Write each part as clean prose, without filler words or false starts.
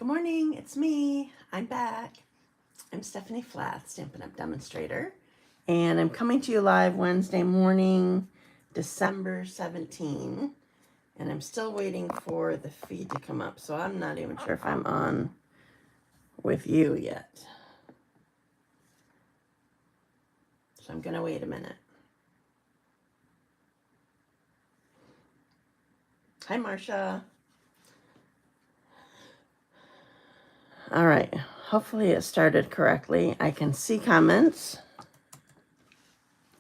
Good morning, it's me. I'm back. I'm Stephanie Flath, Stampin' Up! Demonstrator, and I'm coming to you live Wednesday morning, December 17, and I'm still waiting for the feed to come up, so I'm not even sure if I'm on with you yet. So I'm going to wait a minute. Hi, Marcia. All right, hopefully it started correctly. I can see comments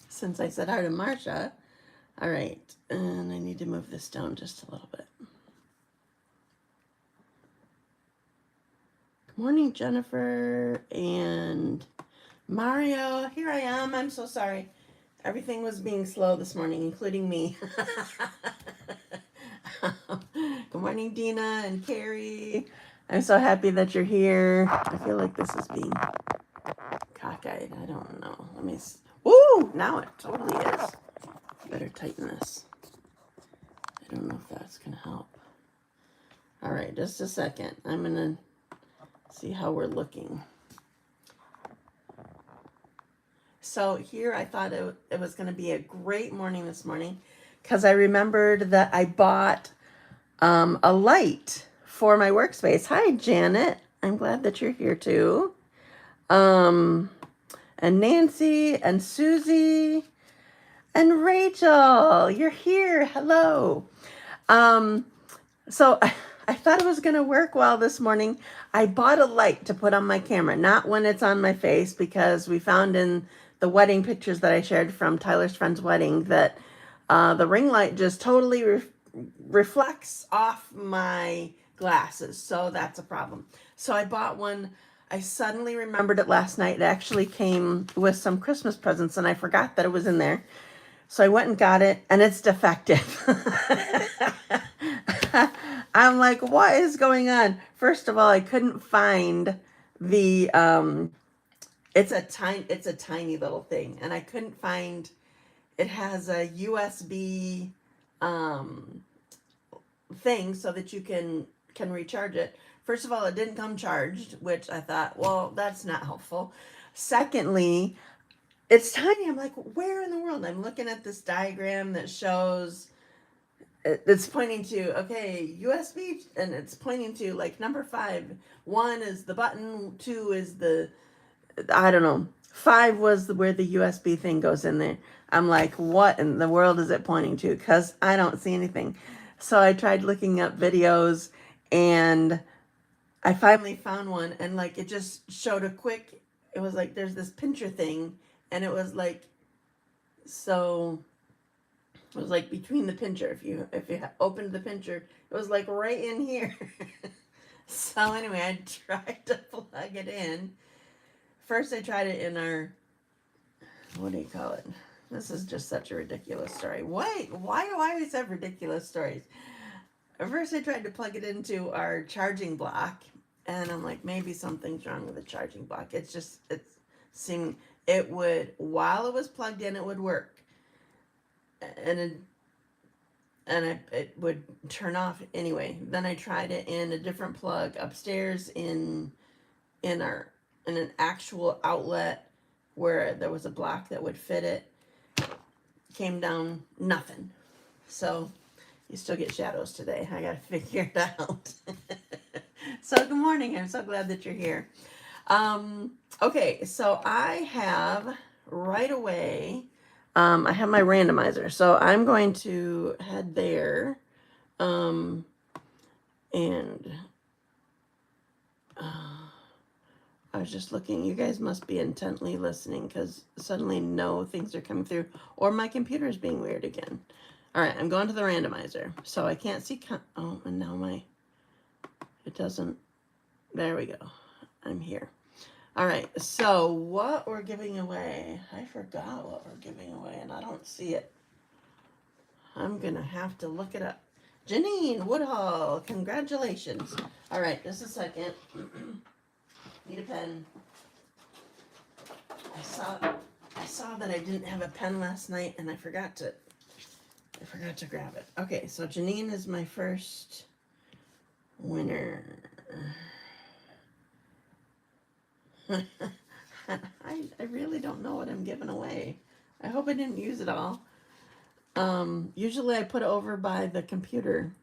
since I said hi to Marcia. All right, and I need to move this down just a little bit. Good morning, Jennifer and Mario. Here I am. I'm so sorry. Everything was being slow this morning, including me. Good morning, Dina and Carrie. I'm so happy that you're here. I feel like this is being cockeyed. I don't know. Let me see. Ooh, now it totally is. Better tighten this. I don't know if that's going to help. All right, just a second. I'm going to see how we're looking. So here I thought it was going to be a great morning this morning because I remembered that I bought a light for my workspace. Hi, Janet. I'm glad that you're here too. And Nancy and Susie and Rachel, you're here. Hello. So I thought it was going to work well this morning. I bought a light to put on my camera, not when it's on my face, because we found in the wedding pictures that I shared from Tyler's friend's wedding that the ring light just totally reflects off my glasses. So that's a problem. So I bought one. I suddenly remembered it last night. It actually came with some Christmas presents and I forgot that it was in there. So I went and got it, and it's defective. I'm like, what is going on? First of all, I couldn't find the it's a tiny little thing, and I couldn't find it has a USB thing so that you can recharge it. First of all, it didn't come charged, which I thought, well, that's not helpful. Secondly, it's tiny. I'm like, where in the world? I'm looking at this diagram that shows it's pointing to, okay, USB, and it's pointing to like number 5. 1 is the button, 2 is the, I don't know, 5 was where the USB thing goes in there. I'm like, what in the world is it pointing to? Because I don't see anything. So I tried looking up videos, and I finally found one, and like it just showed a quick, it was like there's this pincher thing, and it was like, so it was like between the pincher. If you opened the pincher, it was like right in here. So anyway, I tried to plug it in. First, I tried it in our, what do you call it? This is just such a ridiculous story. Why do I always have ridiculous stories? At first, I tried to plug it into our charging block, and I'm like, maybe something's wrong with the charging block. It seemed it would, while it was plugged in, it would work. And it would turn off anyway. Then I tried it in a different plug upstairs in an actual outlet where there was a block that would fit it. Came down, nothing. So you still get shadows today. I gotta figure it out. So good morning. I'm so glad that you're here. Okay, so I have right away, I have my randomizer. So I'm going to head there. And I was just looking. You guys must be intently listening because suddenly no things are coming through, or my computer is being weird again. All right, I'm going to the randomizer. So I can't see. Oh, and now it doesn't. There we go. I'm here. All right, so what we're giving away, I forgot what we're giving away, and I don't see it. I'm going to have to look it up. Janine Woodhull, congratulations. All right, just a second. Need a pen. I saw that I didn't have a pen last night, and I forgot to grab it. Okay, so Janine is my first winner. I really don't know what I'm giving away. I hope I didn't use it all. Usually I put it over by the computer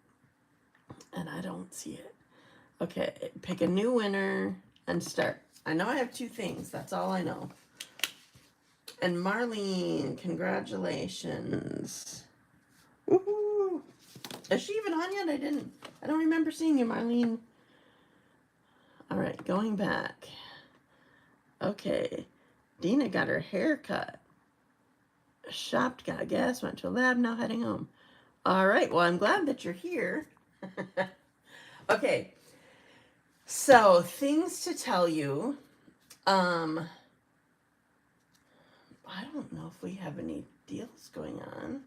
and I don't see it. Okay, pick a new winner and start. I know I have 2 things. That's all I know. And Marlene, congratulations. Woohoo! Is she even on yet? I don't remember seeing you, Marlene. All right, going back. Okay, Dina got her hair cut. Shopped, got gas, went to a lab, now heading home. All right, well, I'm glad that you're here. Okay, so things to tell you. I don't know if we have any deals going on.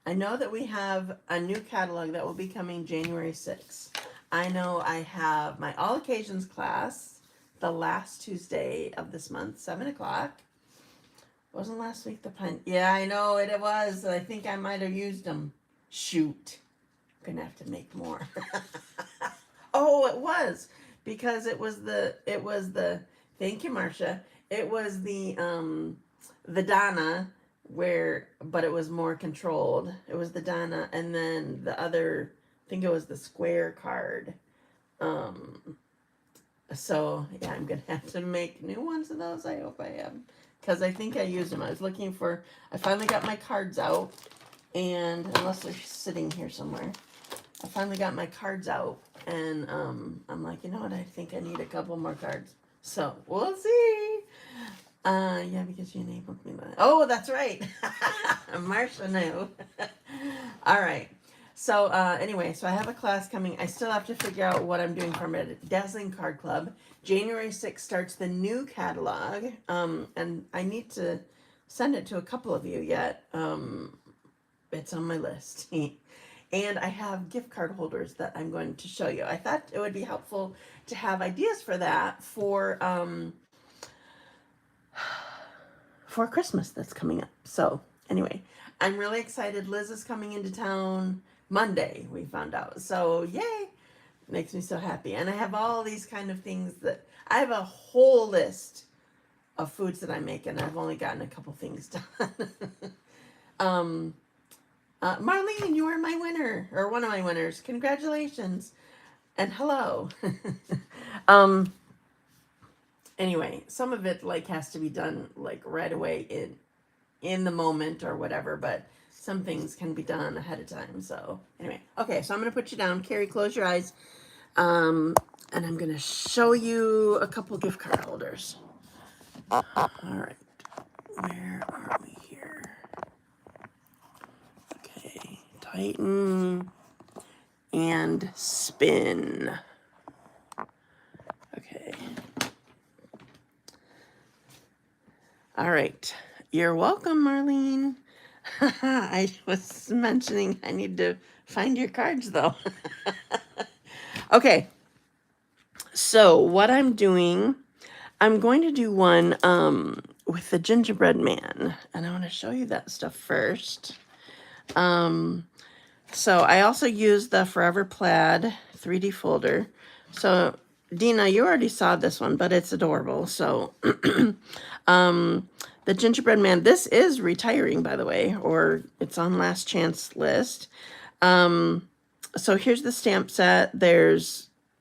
I know that we have a new catalog that will be coming January 6th. I know I have my All Occasions class the last Tuesday of this month, 7 o'clock. Wasn't last week the pint? Yeah, I know it was. I think I might have used them. Shoot. I'm gonna have to make more. Oh, it was. Because it was the thank you, Marcia. It was the Donna but it was more controlled. It was the Donna, and then the other, I think it was the square card. So yeah, I'm gonna have to make new ones of those. I hope I am, because I think I used them. I finally got my cards out, and unless they're sitting here somewhere, I finally got my cards out, and I'm like, you know what? I think I need a couple more cards. So we'll see. Yeah, because you enabled me. Oh, that's right. Marcia knew. All right. So anyway, so I have a class coming. I still have to figure out what I'm doing for my Dazzling Card Club. January 6th starts the new catalog, and I need to send it to a couple of you yet. It's on my list. And I have gift card holders that I'm going to show you. I thought it would be helpful to have ideas for that for Christmas that's coming up. So anyway, I'm really excited. Liz is coming into town Monday, we found out. So yay, makes me so happy. And I have all these kind of things that I have a whole list of foods that I make, and I've only gotten a couple things done. Marlene, you are my winner, or one of my winners. Congratulations. And hello. Anyway, some of it has to be done right away in the moment or whatever, but some things can be done ahead of time. So anyway, okay, so I'm going to put you down. Carrie, close your eyes. And I'm going to show you a couple gift card holders. All right. Where are we here? Okay. Tighten and spin. Okay. All right. You're welcome, Marlene. I was mentioning I need to find your cards, though. Okay. So what I'm doing, I'm going to do one with the gingerbread man. And I want to show you that stuff first. So I also use the Forever Plaid 3D folder. So Dina, you already saw this one, but it's adorable. So the gingerbread man, this is retiring, by the way, or it's on last chance list. So here's the stamp set.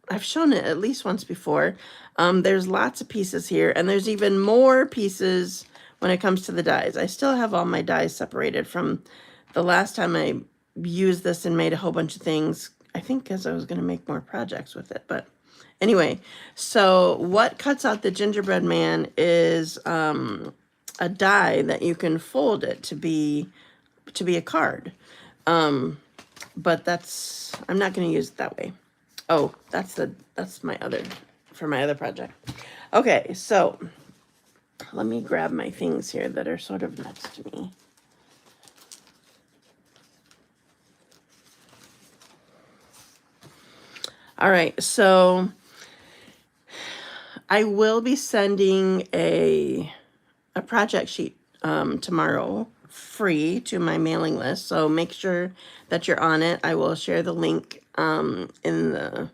I've shown it at least once before. There's lots of pieces here, and there's even more pieces when it comes to the dies. I still have all my dies separated from the last time I used this and made a whole bunch of things. I think because I was going to make more projects with it, but anyway. So what cuts out the gingerbread man is a die that you can fold it to be a card. But I'm not going to use it that way. Oh, that's my other project. Okay, so let me grab my things here that are sort of next to me. All right, so I will be sending a project sheet tomorrow free to my mailing list. So make sure that you're on it. I will share the link in the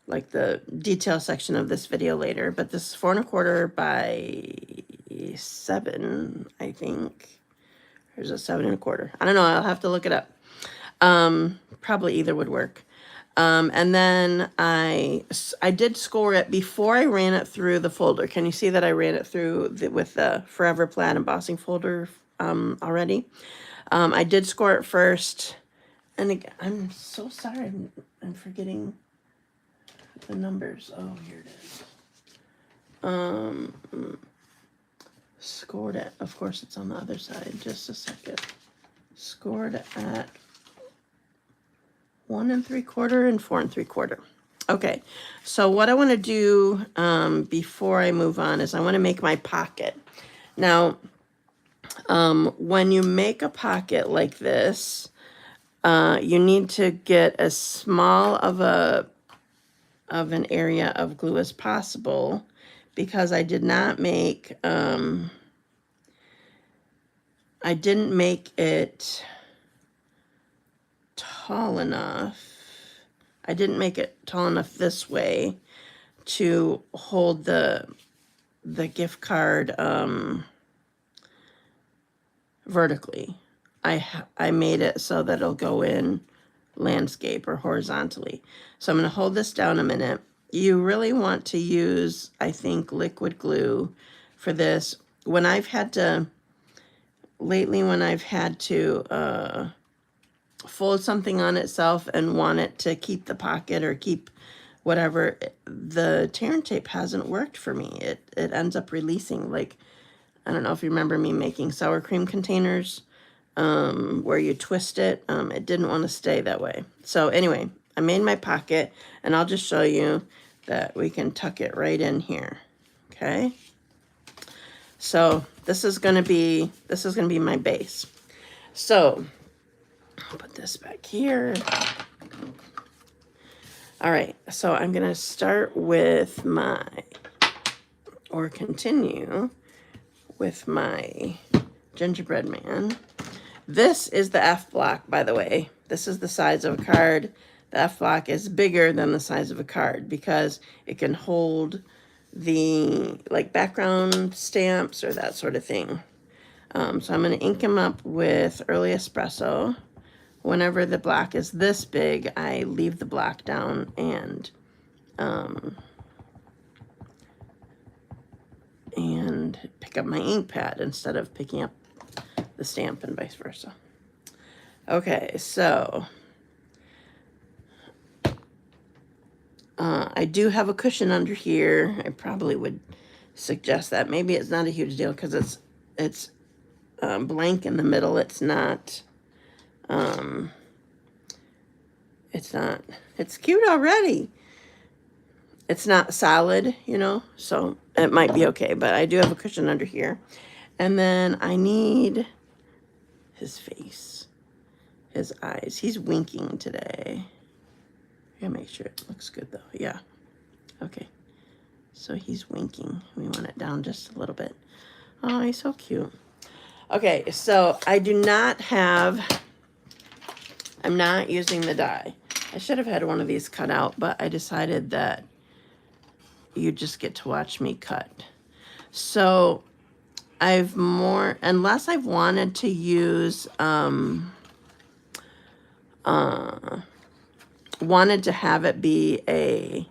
like the detail section of this video later, but this is 4 1/4 by 7, I think. There's a 7 1/4. I don't know. I'll have to look it up. Probably either would work. And then I did score it before I ran it through the folder. Can you see that I ran it through with the Forever Plaid embossing folder already? I did score it first. And again, I'm so sorry. I'm forgetting the numbers. Oh, here it is. Scored it. Of course, it's on the other side. Just a second. Scored at 1 3/4 and 4 3/4. Okay, so what I want to do before I move on is I want to make my pocket. Now, when you make a pocket like this, you need to get as small of an area of glue as possible, because I did not make I didn't make it tall enough. I didn't make it tall enough this way to hold the gift card vertically. I made it so that it'll go in landscape or horizontally. So I'm going to hold this down a minute. You really want to use, I think, liquid glue for this. When I've had to fold something on itself and want it to keep the pocket or keep whatever, the tear and tape hasn't worked for me. It ends up releasing. Like, I don't know if you remember me making sour cream containers where you twist it. It didn't want to stay that way. So anyway, I made my pocket, and I'll just show you that we can tuck it right in here. Okay. So this is going to be my base. So I'll put this back here. All right, so I'm going to start with continue with my gingerbread man. This is the F block, by the way. This is the size of a card. The F block is bigger than the size of a card because it can hold the background stamps or that sort of thing. So I'm going to ink them up with early espresso. Whenever the block is this big, I leave the block down and pick up my ink pad instead of picking up the stamp and vice versa. Okay, so I do have a cushion under here. I probably would suggest that. Maybe it's not a huge deal because it's blank in the middle. It's cute already. It's not solid, you know, so it might be okay, but I do have a cushion under here. And then I need his face, his eyes. He's winking today. I gotta make sure it looks good though. Yeah. Okay. So he's winking. We want it down just a little bit. Oh, he's so cute. Okay, so I'm not using the die. I should have had one of these cut out, but I decided that you just get to watch me cut. So unless I've wanted to use, wanted to have it be a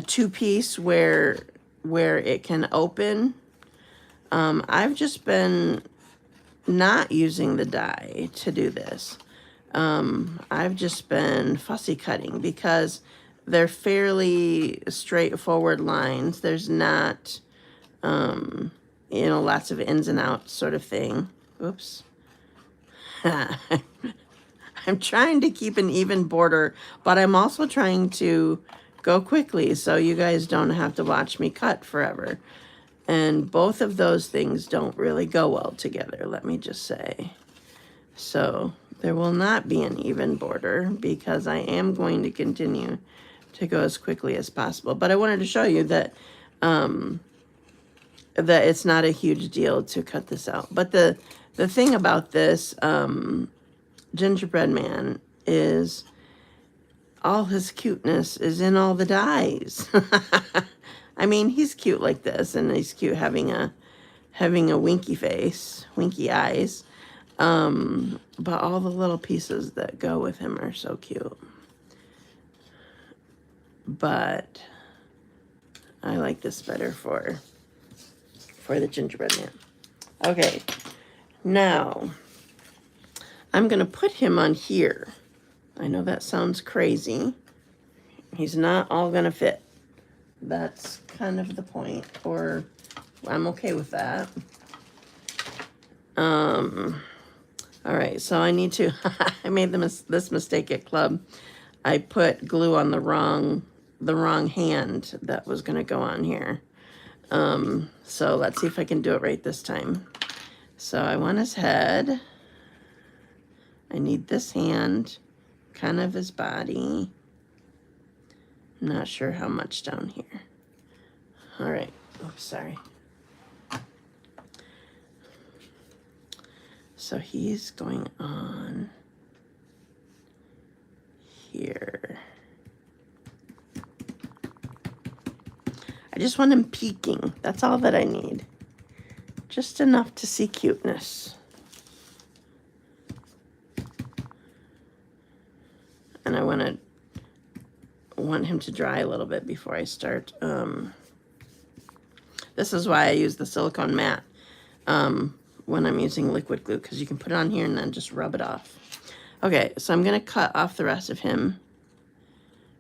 two-piece where it can open, I've just been not using the die to do this. I've just been fussy cutting because they're fairly straightforward lines. There's not, lots of ins and outs sort of thing. Oops. I'm trying to keep an even border, but I'm also trying to go quickly so you guys don't have to watch me cut forever. And both of those things don't really go well together, let me just say. So there will not be an even border because I am going to continue to go as quickly as possible. But I wanted to show you that that it's not a huge deal to cut this out. But the thing about this gingerbread man is all his cuteness is in all the dies. I mean, he's cute like this, and he's cute having a winky face, winky eyes. But all the little pieces that go with him are so cute. But I like this better for the gingerbread man. Okay, now I'm gonna put him on here. I know that sounds crazy. He's not all gonna fit. That's kind of the point, or I'm okay with that. All right, so I need to, I made this mistake at club. I put glue on the wrong hand that was gonna go on here. So let's see if I can do it right this time. So I want his head. I need this hand, kind of his body. Not sure how much down here. All right, oops, sorry. So he's going on here. I just want him peeking. That's all that I need. Just enough to see cuteness. And I want him to dry a little bit before I start. This is why I use the silicone mat when I'm using liquid glue, because you can put it on here and then just rub it off. Okay, so I'm gonna cut off the rest of him.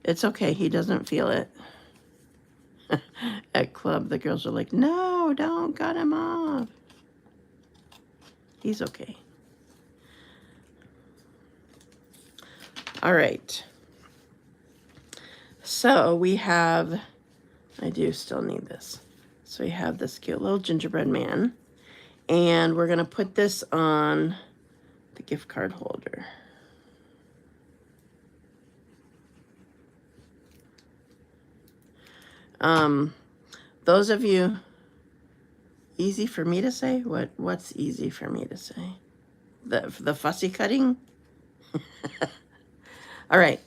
It's okay, he doesn't feel it. At club, the girls are like, no, don't cut him off. He's okay. All right. So we have, I do still need this. So we have this cute little gingerbread man. And we're gonna put this on the gift card holder. Those of you, easy for me to say? What's easy for me to say? The fussy cutting? All right.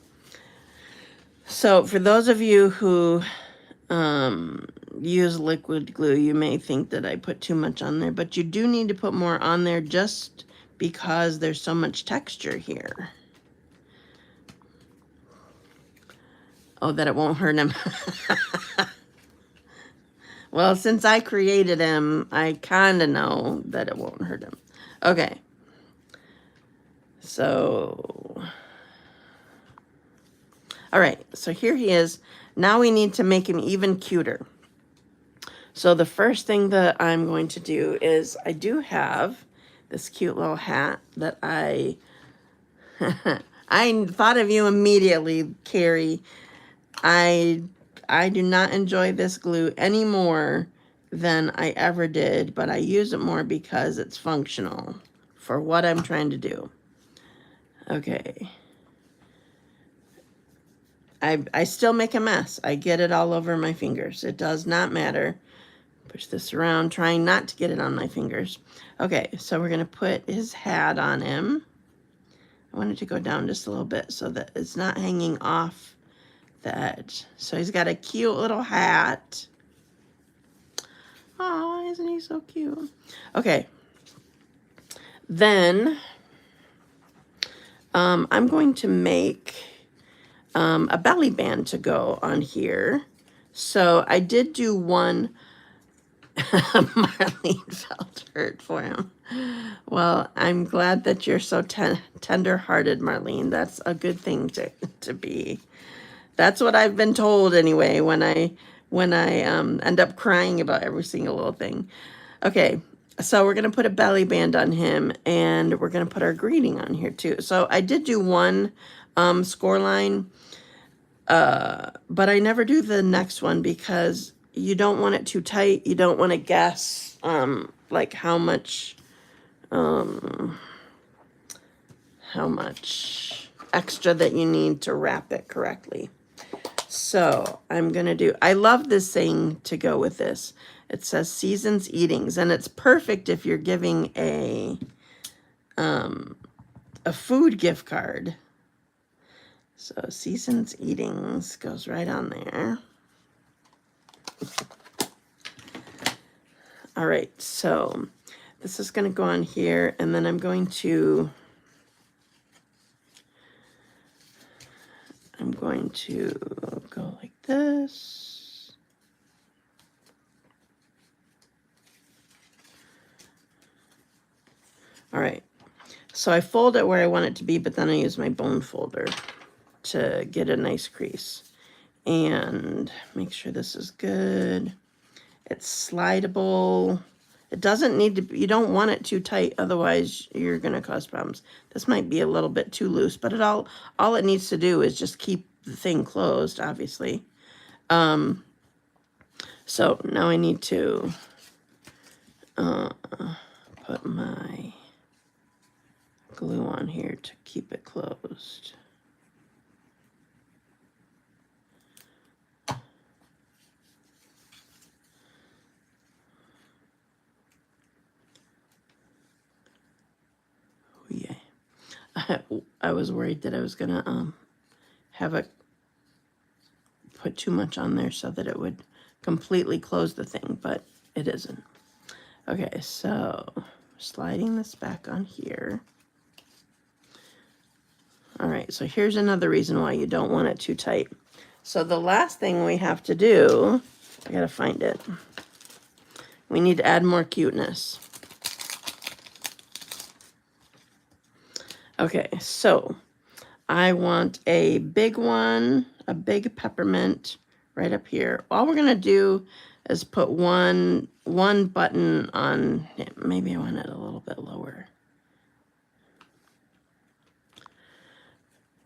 So for those of you who use liquid glue, you may think that I put too much on there, but you do need to put more on there just because there's so much texture here. Oh, that it won't hurt him. Well, since I created him, I kind of know that it won't hurt him. Okay. So, all right. So here he is. Now we need to make him even cuter. So the first thing that I'm going to do is I do have this cute little hat that I thought of you immediately, Carrie. I do not enjoy this glue any more than I ever did, but I use it more because it's functional for what I'm trying to do. Okay. I still make a mess. I get it all over my fingers. It does not matter. Push this around, trying not to get it on my fingers. Okay, so we're going to put his hat on him. I want it to go down just a little bit so that it's not hanging off the edge. So he's got a cute little hat. Oh, isn't he so cute? Okay. Then I'm going to make a belly band to go on here. So I did do one. Marlene felt hurt for him. Well, I'm glad that you're so tender-hearted, Marlene. That's a good thing to be. That's what I've been told anyway when I end up crying about every single little thing. Okay, so we're going to put a belly band on him, and we're going to put our greeting on here too. So I did do one score line, but I never do the next one because you don't want it too tight. You don't want to guess like how much extra that you need to wrap it correctly. So I'm gonna do, I love this saying to go with this. It says Seasons Eatings, and it's perfect if you're giving a food gift card. So Season's Eatings goes right on there. All right, so this is going to go on here, and then I'm going to go like this. All right, so I fold it where I want it to be, but then I use my bone folder to get a nice crease. And make sure this is good. It's slidable. It doesn't need to be, you don't want it too tight, otherwise you're going to cause problems. This might be a little bit too loose, but all it needs to do is just keep the thing closed, obviously. So now I need to put my glue on here to keep it closed. Yeah, I was worried that I was gonna have it put too much on there so that it would completely close the thing, but it isn't. Okay, so sliding this back on here. All right, so here's another reason why you don't want it too tight. So the last thing we have to do, I gotta find it. We need to add more cuteness. Okay, so I want a big one, a big peppermint right up here. All we're gonna do is put one button on, maybe I want it a little bit lower.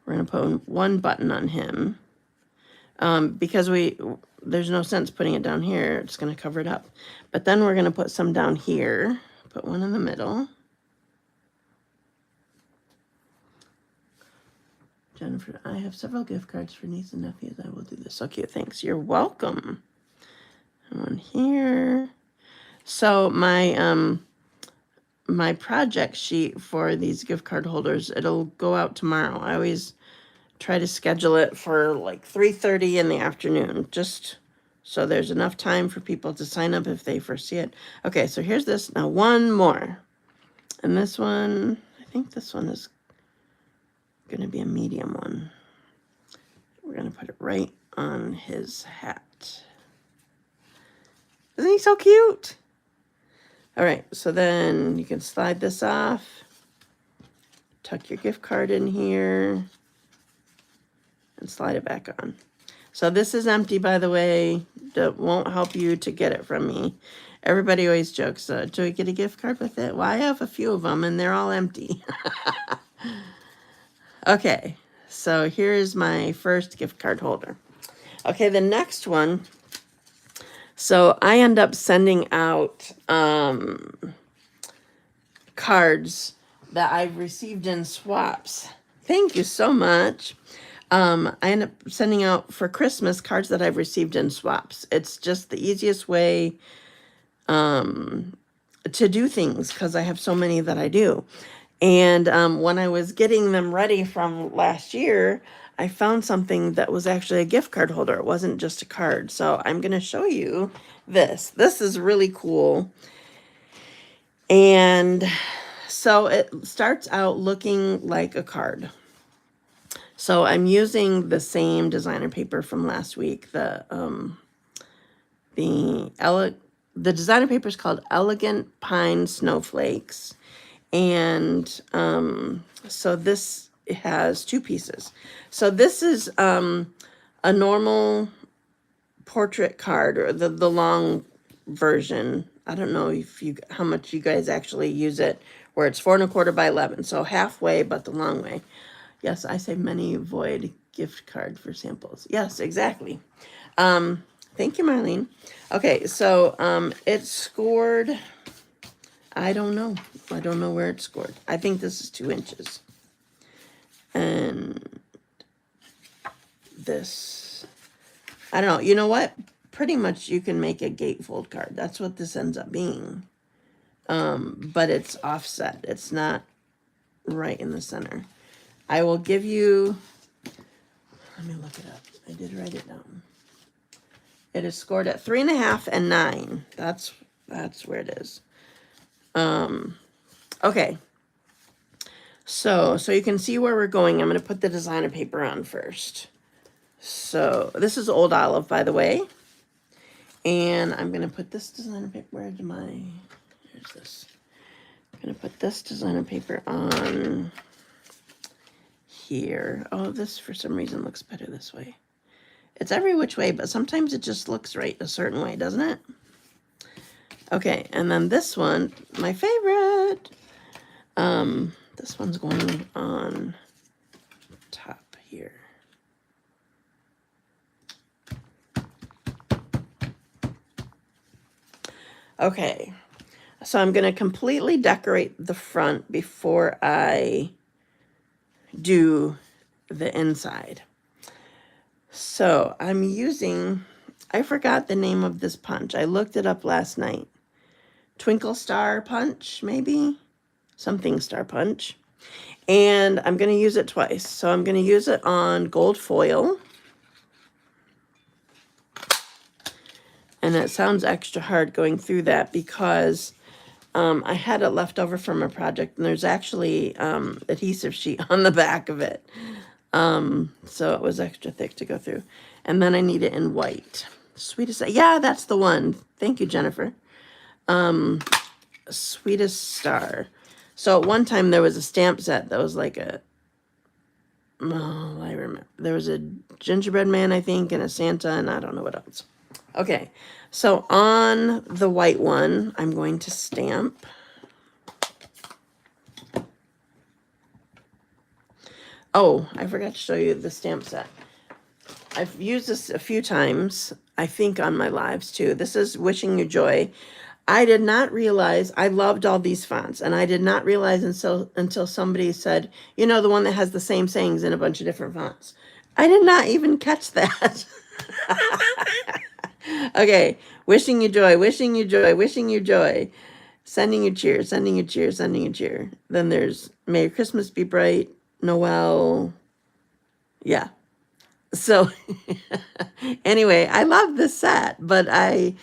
We're gonna put one button on him because there's no sense putting it down here. It's gonna cover it up. But then we're gonna put some down here, put one in the middle. Jennifer, I have several gift cards for nieces and nephews. I will do this. So cute. Thanks. You're welcome. One here. So my my project sheet for these gift card holders, it'll go out tomorrow. I always try to schedule it for like 3:30 in the afternoon, just so there's enough time for people to sign up if they first see it. Okay, so here's this. Now one more. And this one, I think this one is going to be a medium one. We're going to put it right on his hat. Isn't he so cute? All right, so then you can slide this off, tuck your gift card in here, and slide it back on. So this is empty, by the way. That won't help you to get it from me. Everybody always jokes, do I get a gift card with it? Well, I have a few of them, and they're all empty. Okay, so here's my first gift card holder. Okay, the next one. So I end up sending out cards that I've received in swaps. Thank you so much. I end up sending out for Christmas cards that I've received in swaps. It's just the easiest way to do things because I have so many that I do. And when I was getting them ready from last year, I found something that was actually a gift card holder. It wasn't just a card. So I'm going to show you this. This is really cool. And so it starts out looking like a card. So I'm using the same designer paper from last week. The designer paper is called Elegant Pine Snowflakes. And so this has two pieces. So this is a normal portrait card, or the long version. I don't know how much you guys actually use it, where it's 4 1/4 by 11. So halfway, but the long way. Yes, I say many void gift card for samples. Yes, exactly. Thank you, Marlene. Okay, so it scored, I don't know. I don't know where it scored. I think this is 2 inches. And this, I don't know. You know what? Pretty much you can make a gatefold card. That's what this ends up being. But it's offset. It's not right in the center. I will give you Let me look it up. I did write it down. It is scored at 3.5 and 9. That's where it is. Okay. So you can see where we're going. I'm going to put the designer paper on first. So this is Old Olive, by the way. And I'm going to put this designer paper, here's this. I'm going to put this designer paper on here. Oh, this for some reason looks better this way. It's every which way, but sometimes it just looks right a certain way, doesn't it? Okay, and then this one, my favorite. This one's going on top here. Okay, so I'm going to completely decorate the front before I do the inside. So I'm using, I forgot the name of this punch. I looked it up last night. Twinkle Star Punch, maybe? Something Star Punch. And I'm going to use it twice. So I'm going to use it on gold foil. And it sounds extra hard going through that because I had it left over from a project, and there's actually adhesive sheet on the back of it. So it was extra thick to go through. And then I need it in white. Sweetest, yeah, that's the one. Thank you, Jennifer. Sweetest Star. So at one time there was a stamp set that was like a, oh, I remember. There was a gingerbread man, I think, and a Santa, and I don't know what else. Okay, so on the white one, I'm going to stamp. Oh, I forgot to show you the stamp set. I've used this a few times, I think on my lives too. This is Wishing You Joy. I did not realize, I loved all these fonts, and I did not realize until somebody said, you know, the one that has the same sayings in a bunch of different fonts. I did not even catch that. Okay, wishing you joy, wishing you joy, wishing you joy, sending you cheer, sending you cheer, sending you cheer. Then there's May Christmas be bright, Noel. Yeah. So anyway, I love this set, but I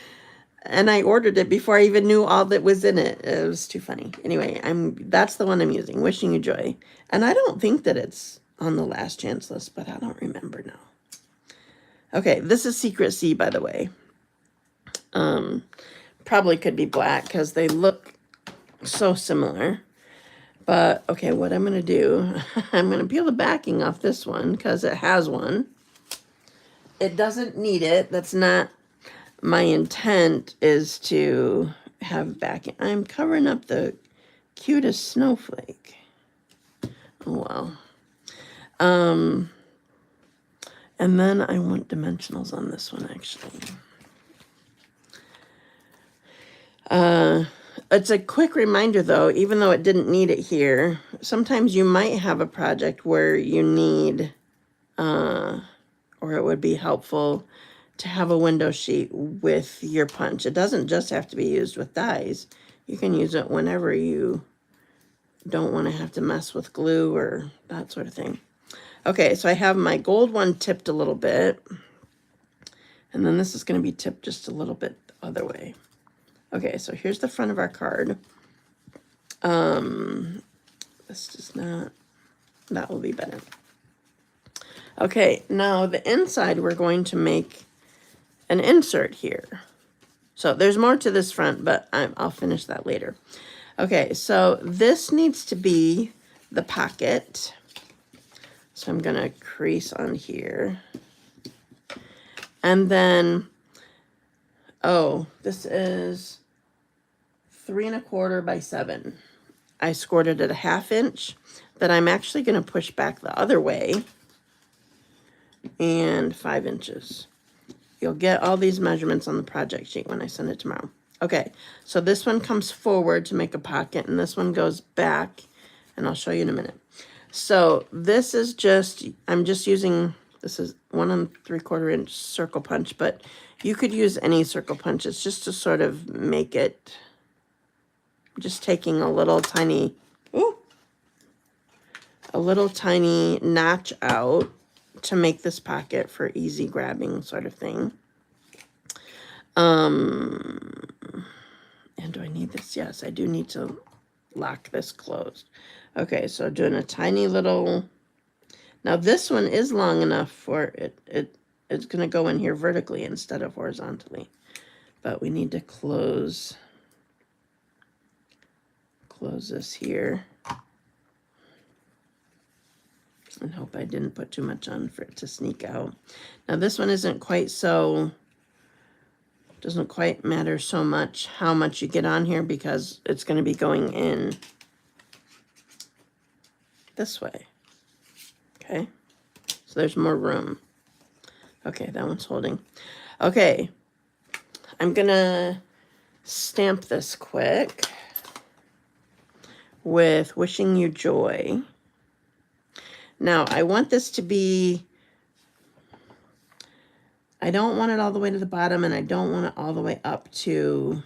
ordered it before I even knew all that was in it. It was too funny. Anyway, that's the one I'm using, Wishing You Joy. And I don't think that it's on the last chance list, but I don't remember now. Okay, this is Secret C, by the way. Probably could be black because they look so similar. But, okay, what I'm going to do, I'm going to peel the backing off this one because it has one. It doesn't need it. That's not my intent, is to have backing. I'm covering up the cutest snowflake. Oh, well. And then I want dimensionals on this one, actually. It's a quick reminder, though, even though it didn't need it here, sometimes you might have a project where you need, or it would be helpful to have a window sheet with your punch. It doesn't just have to be used with dies. You can use it whenever you don't want to have to mess with glue or that sort of thing. Okay, so I have my gold one tipped a little bit. And then this is going to be tipped just a little bit the other way. Okay, so here's the front of our card. This does not, that will be better. Okay, now the inside, we're going to make an insert here. So there's more to this front, but I'll finish that later. Okay, so this needs to be the pocket. So I'm going to crease on here. And then, oh, this is 3 1/4 by 7. I scored it at a 1/2 inch. That I'm actually going to push back the other way. And 5 inches. You'll get all these measurements on the project sheet when I send it tomorrow. Okay, so this one comes forward to make a pocket, and this one goes back, and I'll show you in a minute. So this is just, I'm just using, this is 1 3/4 inch circle punch, but you could use any circle punch. It's just to sort of make it, just taking a little tiny, a little tiny notch out to make this pocket for easy grabbing sort of thing. And do I need this? Yes, I do need to lock this closed. Okay, so doing a tiny little, now this one is long enough for it's going to go in here vertically instead of horizontally. But we need to close this here. And hope I didn't put too much on for it to sneak out. Now this one isn't quite so, doesn't quite matter so much how much you get on here because it's going to be going in this way. Okay, so there's more room. Okay, that one's holding. Okay, I'm gonna stamp this quick with Wishing You Joy. Now, I want this to be, I don't want it all the way to the bottom, and I don't want it all the way up to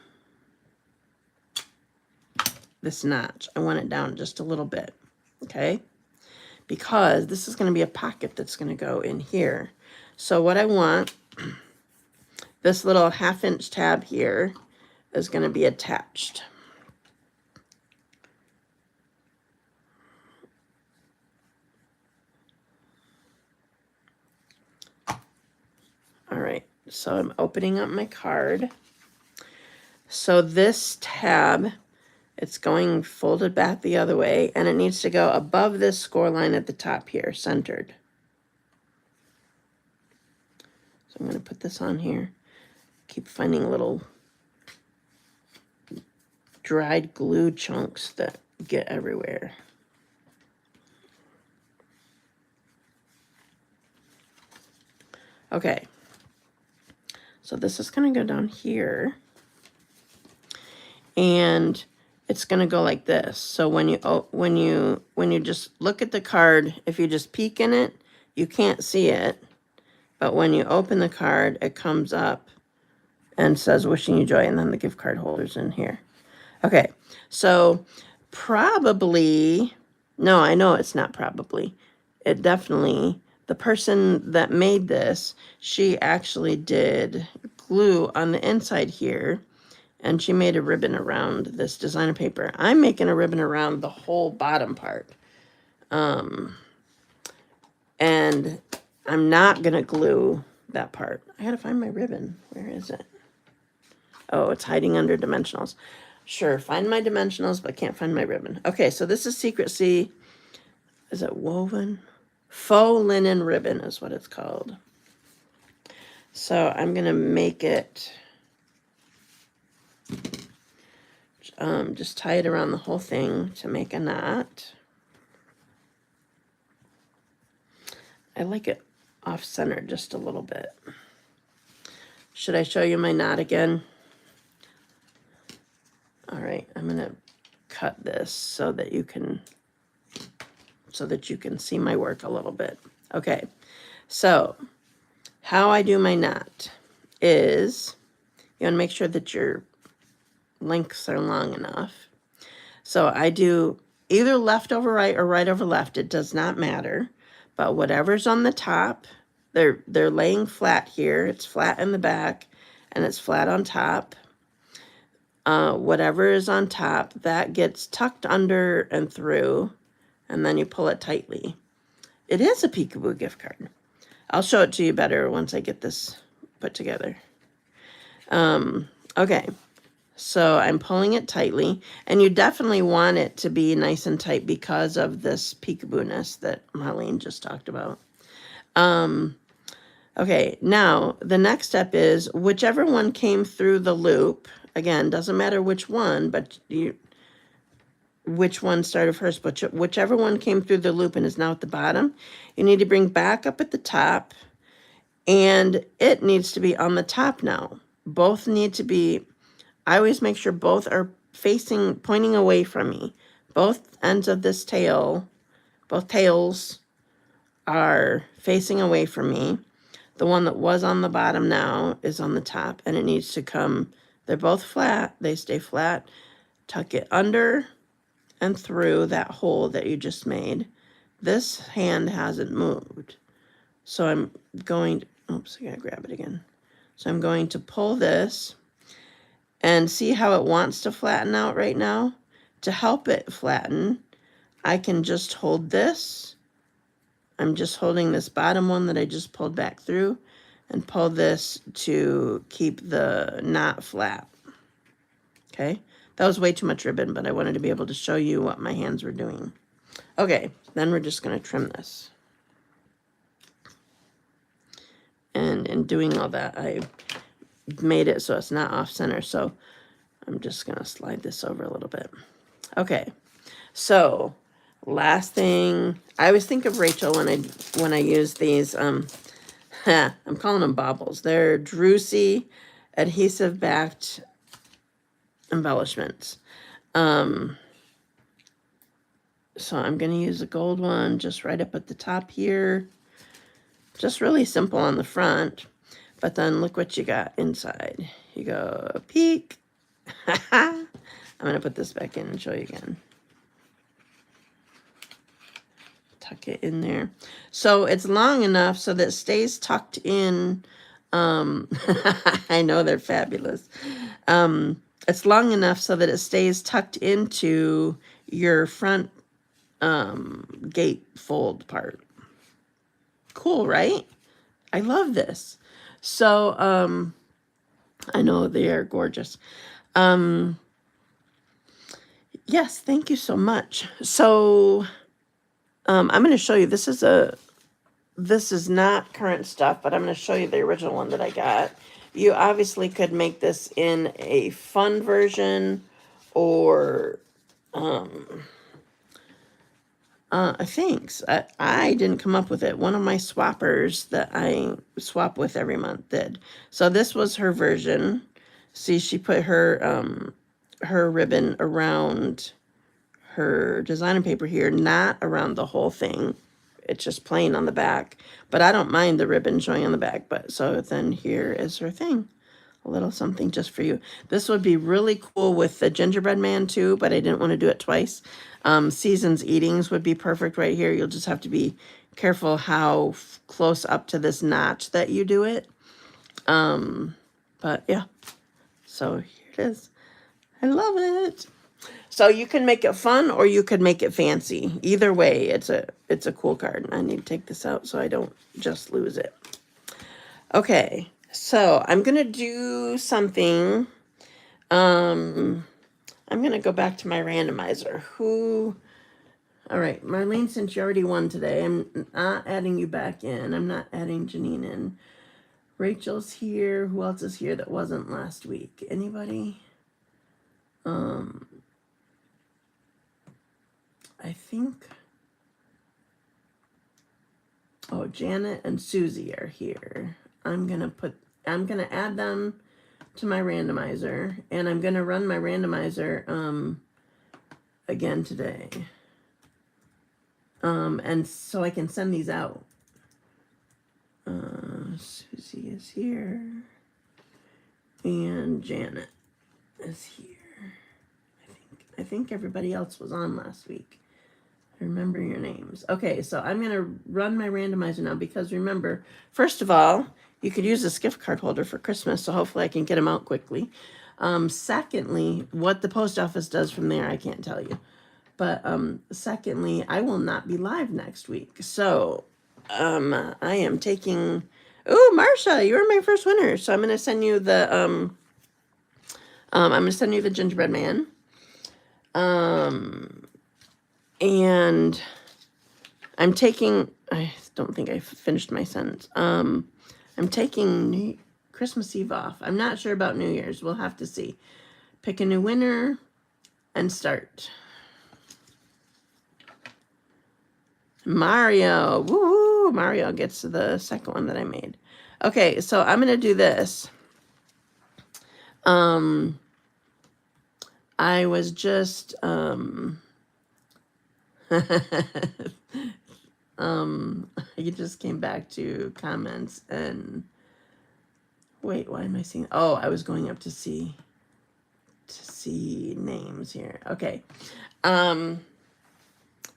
this notch. I want it down just a little bit, okay? Because this is going to be a pocket that's going to go in here. So what I want, this little 1/2 inch tab here is going to be attached. All right, so I'm opening up my card. So this tab, it's going folded back the other way, and it needs to go above this score line at the top here, centered. So I'm going to put this on here. Keep finding little dried glue chunks that get everywhere. Okay. So this is going to go down here. And it's going to go like this. So when you just look at the card, if you just peek in it, you can't see it. But when you open the card, it comes up and says Wishing You Joy, and then the gift card holder's in here. Okay, so probably, no, I know it's not probably. It definitely, the person that made this, she actually did glue on the inside here, and she made a ribbon around this designer paper. I'm making a ribbon around the whole bottom part. And I'm not going to glue that part. I got to find my ribbon. Where is it? Oh, it's hiding under dimensionals. Sure, find my dimensionals, but can't find my ribbon. Okay, so this is Secrecy. Is it woven? Faux linen ribbon is what it's called. So I'm going to make it, just tie it around the whole thing to make a knot. I like it off-center just a little bit. Should I show you my knot again? All right, I'm going to cut this so that you can see my work a little bit. Okay, so how I do my knot is you want to make sure that your lengths are long enough. So I do either left over right or right over left. It does not matter. But whatever's on the top, they're laying flat here. It's flat in the back and it's flat on top. Whatever is on top, that gets tucked under and through, and then you pull it tightly. It is a Peekaboo gift card. I'll show it to you better once I get this put together. Okay, so I'm pulling it tightly, and you definitely want it to be nice and tight because of this peekaboo-ness that Marlene just talked about. Okay, now the next step is whichever one came through the loop, again, doesn't matter which one, but which one started first, but whichever one came through the loop and is now at the bottom, you need to bring back up at the top, and it needs to be on the top now. Both need to be, I always make sure both are pointing away from me. Both ends of this tail, both tails are facing away from me. The one that was on the bottom now is on the top, and it needs to come, they're both flat, they stay flat. Tuck it under and through that hole that you just made. This hand hasn't moved. So I'm going, oops, I gotta grab it again. So I'm going to pull this and see how it wants to flatten out right now. To help it flatten, I can just hold this. I'm just holding this bottom one that I just pulled back through and pull this to keep the knot flat. Okay, that was way too much ribbon, but I wanted to be able to show you what my hands were doing. Okay, then we're just going to trim this. And in doing all that, I made it so it's not off center. So I'm just going to slide this over a little bit. Okay, so last thing, I always think of Rachel when I use these. I'm calling them baubles. They're Druzy adhesive backed embellishments. So I'm going to use a gold one just right up at the top here. Just really simple on the front. But then look what you got inside. You go peek. I'm going to put this back in and show you again. Tuck it in there. So it's long enough so that it stays tucked in. I know they're fabulous. It's long enough so that it stays tucked into your front gate fold part. Cool, right? I love this. So I know they are gorgeous. Yes, thank you so much. So I'm going to show you, this is not current stuff, but I'm going to show you the original one that I got. You obviously could make this in a fun version, or I think I didn't come up with it. One of my swappers that I swap with every month did. So this was her version. See, she put her ribbon around her designer paper here, not around the whole thing. It's just plain on the back, but I don't mind the ribbon showing on the back. But so then here is her thing, a little something just for you. This would be really cool with the gingerbread man too, but I didn't want to do it twice. Season's Eatings would be perfect right here. You'll just have to be careful how close up to this notch that you do it. But yeah, so here it is. I love it. So you can make it fun or you could make it fancy. Either way, it's a cool card. I need to take this out so I don't just lose it. Okay, so I'm going to do something. I'm going to go back to my randomizer. All right, Marlene, since you already won today, I'm not adding you back in. I'm not adding Janine in. Rachel's here. Who else is here that wasn't last week? Anybody? I think, oh, Janet and Susie are here. I'm gonna add them to my randomizer, and I'm gonna run my randomizer again today. And so I can send these out. Susie is here, and Janet is here. I think everybody else was on last week. I remember your names. Okay, so I'm going to run my randomizer now because remember, first of all, you could use this gift card holder for Christmas, so hopefully I can get them out quickly. Secondly, what the post office does from there, I can't tell you. But secondly, I will not be live next week. So I am taking, oh, Marcia, you were my first winner. So I'm going to send you the, I'm going to send you the gingerbread man. And I'm taking, I don't think I finished my sentence. I'm taking Christmas Eve off. I'm not sure about New Year's. We'll have to see. Pick a new winner and start. Mario. Woo! Mario gets the second one that I made. Okay, so I'm going to do this. I was just, I just came back to comments and wait, why am I seeing? Oh, I was going up to see names here. Okay.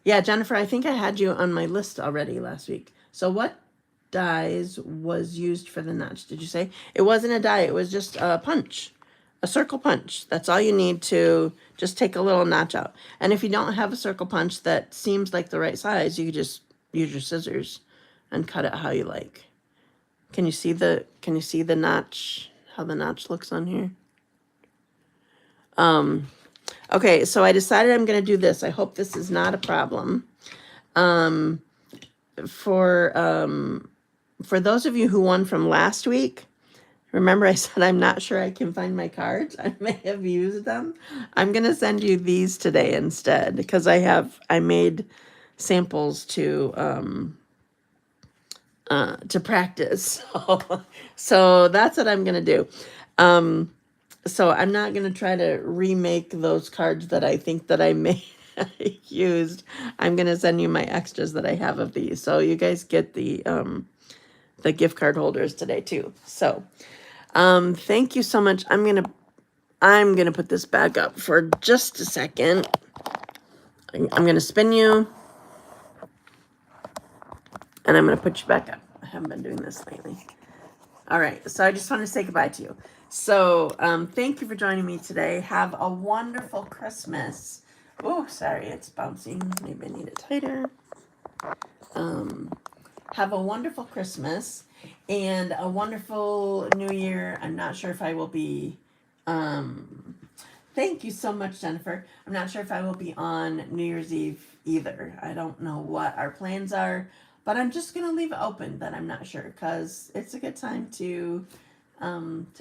Yeah, Jennifer, I think I had you on my list already last week. So what dies was used for the notch, did you say? It wasn't a die, it was just a punch. A circle punch. That's all you need to just take a little notch out. And if you don't have a circle punch that seems like the right size, you could just use your scissors and cut it how you like. Can you see the notch? How the notch looks on here? Okay, so I decided I'm gonna do this. I hope this is not a problem. For those of you who won from last week, remember I said I'm not sure I can find my cards. I may have used them. I'm going to send you these today instead because I made samples to practice. So that's what I'm going to do. So I'm not going to try to remake those cards that I think that I made used. I'm going to send you my extras that I have of these. So you guys get the gift card holders today too. So thank you so much. I'm gonna put this back up for just a second. I'm gonna spin you, and I'm gonna put you back up. I haven't been doing this lately. All right, so I just want to say goodbye to you. So thank you for joining me today. Have a wonderful Christmas. Oh, sorry, it's bouncing. Maybe I need it tighter. Have a wonderful Christmas and a wonderful New Year. I'm not sure if I will be, thank you so much, Jennifer. I'm not sure if I will be on New Year's Eve either. I don't know what our plans are, but I'm just going to leave it open that I'm not sure because it's a good time to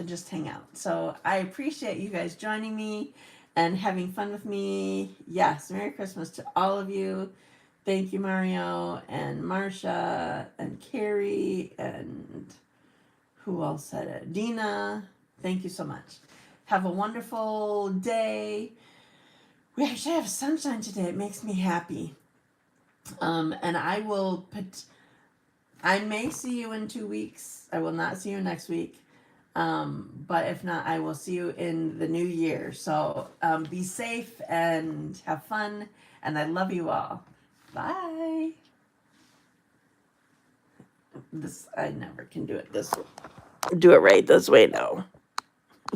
just hang out. So I appreciate you guys joining me and having fun with me. Yes, Merry Christmas to all of you. Thank you, Mario and Marcia and Carrie and who else said it? Dina. Thank you so much. Have a wonderful day. We actually have sunshine today. It makes me happy. And I may see you in 2 weeks. I will not see you next week. But if not, I will see you in the new year. So be safe and have fun. And I love you all. Bye. I never can do it right this way now.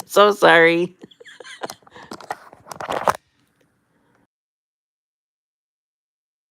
So sorry.